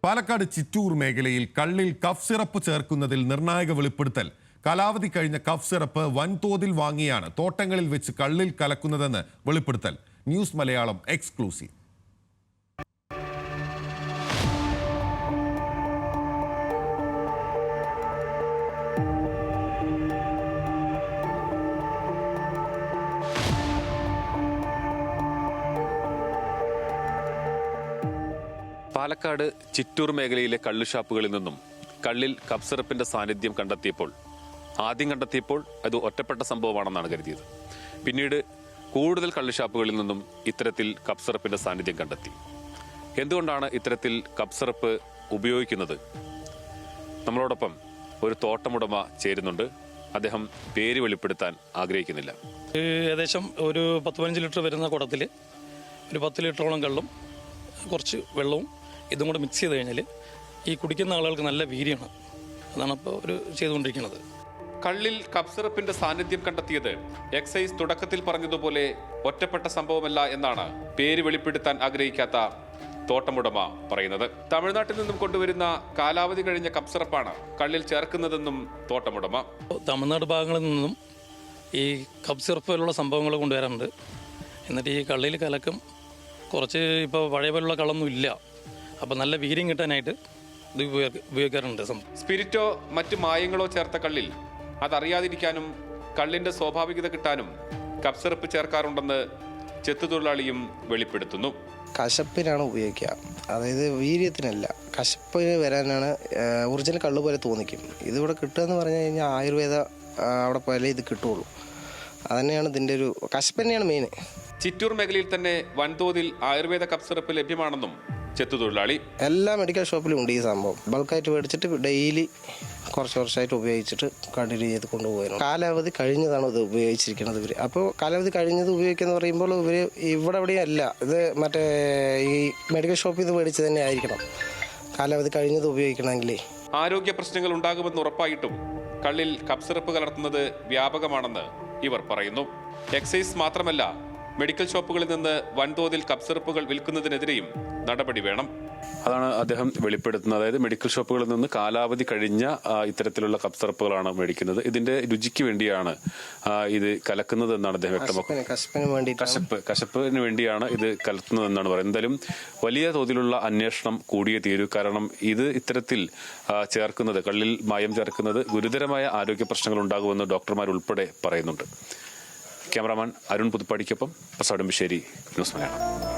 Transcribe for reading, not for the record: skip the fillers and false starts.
പാലക്കാട് ചിറ്റൂർ മേഖലയിൽ കള്ളിൽ cough syrup ചേർക്കുന്നതിൽ നിർണായക വെളിപ്പെടുത്തൽ. കാലാവധി കഴിഞ്ഞ കഫ് സിറപ്പ് വൻതോതിൽ വാങ്ങിയാണ് തോട്ടങ്ങളിൽ വെച്ച് കള്ളിൽ കലക്കുന്നതെന്ന് വെളിപ്പെടുത്തൽ. News Malayalam exclusive. പാലക്കാട് ചിറ്റൂർ മേഖലയിലെ കള്ളുഷാപ്പുകളിൽ നിന്നും കള്ളിൽ കഫ് സിറപ്പിന്റെ സാന്നിധ്യം ആദ്യം കണ്ടെത്തിയപ്പോൾ അത് ഒറ്റപ്പെട്ട സംഭവമാണെന്നാണ് കരുതിയത്. പിന്നീട് കൂടുതൽ കള്ളുഷാപ്പുകളിൽ നിന്നും ഇത്തരത്തിൽ കഫ് സിറപ്പിന്റെ സാന്നിധ്യം കണ്ടെത്തി. എന്തുകൊണ്ടാണ് ഇത്തരത്തിൽ കഫ് സിറപ്പ് ഉപയോഗിക്കുന്നത്? നമ്മളോടൊപ്പം ഒരു തോട്ടമുടമ ചേരുന്നുണ്ട്. അദ്ദേഹം പേര് വെളിപ്പെടുത്താൻ ആഗ്രഹിക്കുന്നില്ല. ഏകദേശം ഒരു 10-15 ലിറ്റർ വരുന്ന കുടത്തിൽ ഒരു 10 ലിറ്ററോളം കള്ളും കുറച്ച് വെള്ളവും ഇതും കൂടെ മിക്സ് ചെയ്ത് കഴിഞ്ഞാൽ ഈ കുടിക്കുന്ന ആളുകൾക്ക് നല്ല വീര്യമാണ്. അതാണ് ഇപ്പോൾ ഒരു ചെയ്തുകൊണ്ടിരിക്കുന്നത്. കള്ളിൽ കഫ് സിറപ്പിന്റെ സാന്നിധ്യം കണ്ടെത്തിയത് എക്സൈസ് തുടക്കത്തിൽ പറഞ്ഞതുപോലെ ഒറ്റപ്പെട്ട സംഭവമല്ല എന്നാണ് പേര് വെളിപ്പെടുത്താൻ ആഗ്രഹിക്കാത്ത തോട്ടമുടമ പറയുന്നത്. തമിഴ്നാട്ടിൽ നിന്നും കൊണ്ടുവരുന്ന കാലാവധി കഴിഞ്ഞ കഫ് സിറപ്പാണ് കള്ളിൽ ചേർക്കുന്നതെന്നും തോട്ടമുടമ. തമിഴ്നാട് ഭാഗങ്ങളിൽ നിന്നും ഈ കഫ് സിറപ്പ് പോലുള്ള സംഭവങ്ങൾ കൊണ്ടുവരാറുണ്ട്. എന്നിട്ട് ഈ കള്ളിൽ കലക്കും കുറച്ച് ഇപ്പോൾ പഴയ പോലുള്ള കളൊന്നും ഇല്ല. അപ്പം നല്ല വീര്യം കിട്ടാനായിട്ട് ഇത് ഉപയോഗിക്കാറുണ്ട്. സ്പിരിറ്റോ മറ്റു മായങ്ങളോ ചേർത്ത കള്ളിൽ അതറിയാതിരിക്കാനും കള്ളിന്റെ സ്വാഭാവികത കിട്ടാനും കഫ് സിറപ്പ് ചേർക്കാറുണ്ടെന്ന് ചെത്തുതൊഴിലാളിയും വെളിപ്പെടുത്തുന്നു. കശപ്പിനാണ് ഉപയോഗിക്കുക, അതായത് വീര്യത്തിനല്ല. കശപ്പ് വരാനാണ് ഒറിജിനൽ കള്ള് പോലെ തോന്നിക്കും. ഇതിവിടെ കിട്ടുക എന്ന് പറഞ്ഞു കഴിഞ്ഞാൽ ആയുർവേദ അവിടെ പോയാലേ ഇത് കിട്ടുള്ളൂ. അതന്നെയാണ് ഇതിൻ്റെ ഒരു കശപ്പ് തന്നെയാണ് മെയിൻ. ചിറ്റൂർ മേഖലയിൽ തന്നെ വൻതോതിൽ ആയുർവേദ കഫ് സിറപ്പ് ലഭ്യമാണെന്നും ചെത്തുതൊഴിലാളി. എല്ലാ മെഡിക്കൽ ഷോപ്പിലും ഉണ്ട് ഈ സംഭവം. ബൾക്കായിട്ട് മേടിച്ചിട്ട് ഡെയിലി കുറച്ച് വർഷമായിട്ട് ഉപയോഗിച്ചിട്ട് കണ്ടിന്യൂ ചെയ്ത് കൊണ്ടുപോകുന്നു. കാലാവധി കഴിഞ്ഞതാണ് ഇത് ഉപയോഗിച്ചിരിക്കുന്നത് ഇവർ. അപ്പോൾ കാലാവധി കഴിഞ്ഞത് ഉപയോഗിക്കുന്ന പറയുമ്പോൾ ഇവർ ഇവിടെ എവിടെയും അല്ല, ഇത് മറ്റേ ഈ മെഡിക്കൽ ഷോപ്പിൽ ഇത് മേടിച്ച് തന്നെ ആയിരിക്കണം കാലാവധി കഴിഞ്ഞത് ഉപയോഗിക്കണമെങ്കിലേ. ആരോഗ്യ പ്രശ്നങ്ങൾ ഉണ്ടാകുമെന്ന് ഉറപ്പായിട്ടും കള്ളിൽ കഫ് സിറപ്പ് കലർത്തുന്നത് വ്യാപകമാണെന്ന് ഇവർ പറയുന്നു. എക്സൈസ് മാത്രമല്ല, മെഡിക്കൽ ഷോപ്പുകളിൽ നിന്ന് വൻതോതിൽ കഫ് സിറപ്പുകൾ വിൽക്കുന്നതിനെതിരെയും നടപടി വേണം. അതാണ് അദ്ദേഹം വെളിപ്പെടുത്തുന്നത്. അതായത് മെഡിക്കൽ ഷോപ്പുകളിൽ നിന്ന് കാലാവധി കഴിഞ്ഞ ഇത്തരത്തിലുള്ള കഫ് സിറപ്പുകളാണ് മേടിക്കുന്നത്. ഇതിന്റെ രുചിക്ക് വേണ്ടിയാണ് ഇത് കലക്കുന്നത് എന്നാണ് അദ്ദേഹം വ്യക്തമാക്കുന്നത്. കശപ്പിന് വേണ്ടിയാണ് ഇത് കലർത്തുന്നതെന്നാണ് പറയുന്നത്. എന്തായാലും വലിയ തോതിലുള്ള അന്വേഷണം കൂടിയേ തീരൂ. കാരണം ഇത് ഇത്തരത്തിൽ ചേർക്കുന്നത്, കള്ളിൽ മായം ചേർക്കുന്നത് ഗുരുതരമായ ആരോഗ്യ പ്രശ്നങ്ങൾ ഉണ്ടാകുമെന്ന് ഡോക്ടർമാരുൾപ്പെടെ പറയുന്നുണ്ട്. ക്യാമറാമാൻ അരുൺ പുതുപ്പാടിക്കൊപ്പം പ്രസാദ് ബിശ്ശേരി, ന്യൂസ് മലയാളം.